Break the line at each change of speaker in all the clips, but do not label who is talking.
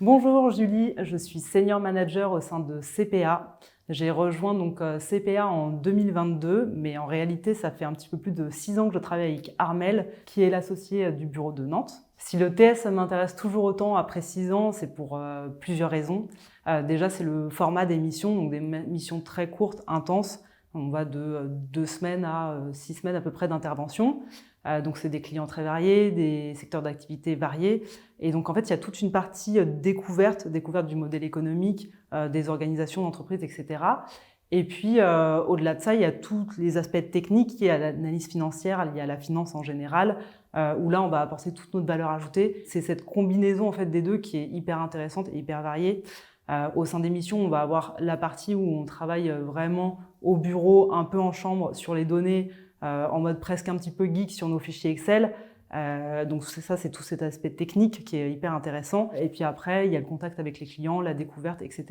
Bonjour Julie, je suis senior manager au sein de CPA. J'ai rejoint donc CPA en 2022, mais en réalité, ça fait un petit peu plus de 6 ans que je travaille avec Armel, qui est l'associé du bureau de Nantes. Si le TS m'intéresse toujours autant après 6 ans, c'est pour plusieurs raisons. Déjà, c'est le format des missions, donc des missions très courtes, intenses. On va de 2 semaines à 6 semaines à peu près d'intervention. Donc, c'est des clients très variés, des secteurs d'activité variés. Et donc, en fait, il y a toute une partie découverte du modèle économique, des organisations d'entreprise, etc. Et puis, au-delà de ça, il y a tous les aspects techniques liés à l'analyse financière, liés à la finance en général, où là, on va apporter toute notre valeur ajoutée. C'est cette combinaison en fait, des deux qui est hyper intéressante et hyper variée. Au sein des missions, on va avoir la partie où on travaille vraiment au bureau, un peu en chambre, sur les données, en mode presque un petit peu geek sur nos fichiers Excel. Donc ça, c'est tout cet aspect technique qui est hyper intéressant. Et puis après, il y a le contact avec les clients, la découverte, etc.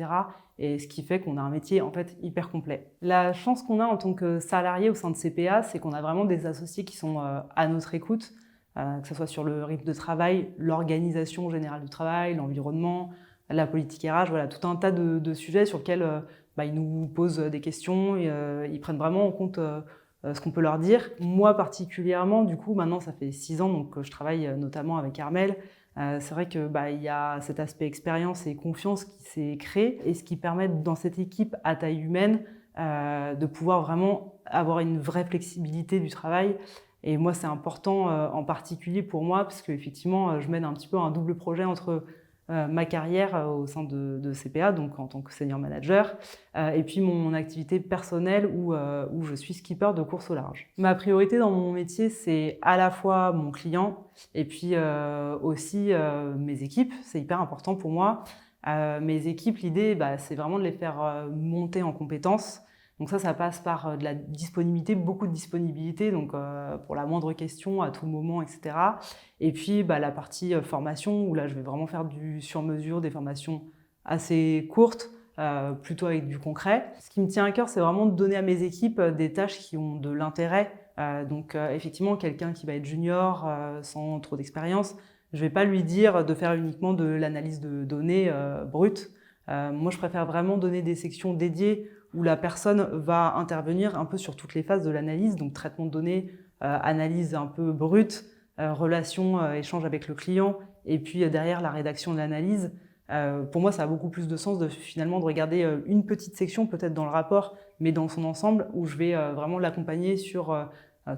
Et ce qui fait qu'on a un métier en fait hyper complet. La chance qu'on a en tant que salarié au sein de CPA, c'est qu'on a vraiment des associés qui sont à notre écoute, que ce soit sur le rythme de travail, l'organisation générale du travail, l'environnement, la politique RH, voilà, tout un tas de sujets sur lesquels ils nous posent des questions et ils prennent vraiment en compte ce qu'on peut leur dire. Moi particulièrement, du coup, maintenant ça fait 6 ans donc, que je travaille notamment avec Armel. C'est vrai qu'il y a cet aspect expérience et confiance qui s'est créé et ce qui permet dans cette équipe à taille humaine de pouvoir vraiment avoir une vraie flexibilité du travail. Et moi, c'est important en particulier pour moi parce qu'effectivement, je mène un petit peu un double projet entre ma carrière au sein de CPA, donc en tant que senior manager, et puis mon activité personnelle où je suis skipper de course au large. Ma priorité dans mon métier, c'est à la fois mon client et puis aussi mes équipes. C'est hyper important pour moi. Mes équipes, l'idée, c'est vraiment de les faire monter en compétences. Donc ça passe par de la disponibilité, beaucoup de disponibilité, donc pour la moindre question, à tout moment, etc. Et puis la partie formation, où là je vais vraiment faire du sur-mesure, des formations assez courtes, plutôt avec du concret. Ce qui me tient à cœur, c'est vraiment de donner à mes équipes des tâches qui ont de l'intérêt. Donc effectivement, quelqu'un qui va être junior, sans trop d'expérience, je ne vais pas lui dire de faire uniquement de l'analyse de données brute. Moi, je préfère vraiment donner des sections dédiées où la personne va intervenir un peu sur toutes les phases de l'analyse, donc traitement de données, analyse un peu brute, relation, échange avec le client, et puis derrière la rédaction de l'analyse. Pour moi, ça a beaucoup plus de sens finalement de regarder une petite section, peut-être dans le rapport, mais dans son ensemble, où je vais vraiment l'accompagner sur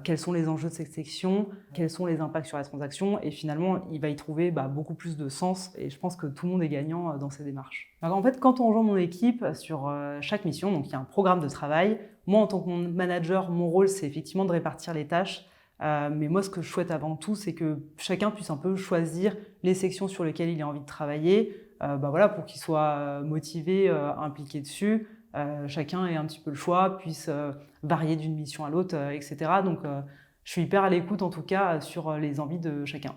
quels sont les enjeux de cette section, quels sont les impacts sur la transaction, et finalement, il va y trouver beaucoup plus de sens, et je pense que tout le monde est gagnant dans ces démarches. Alors en fait, quand on rejoint mon équipe sur chaque mission, donc il y a un programme de travail. Moi, en tant que manager, mon rôle, c'est effectivement de répartir les tâches, mais moi, ce que je souhaite avant tout, c'est que chacun puisse un peu choisir les sections sur lesquelles il a envie de travailler, voilà, pour qu'il soit motivé, impliqué dessus. Chacun ait un petit peu le choix, puisse varier d'une mission à l'autre, etc. Donc, je suis hyper à l'écoute, en tout cas, sur les envies de chacun.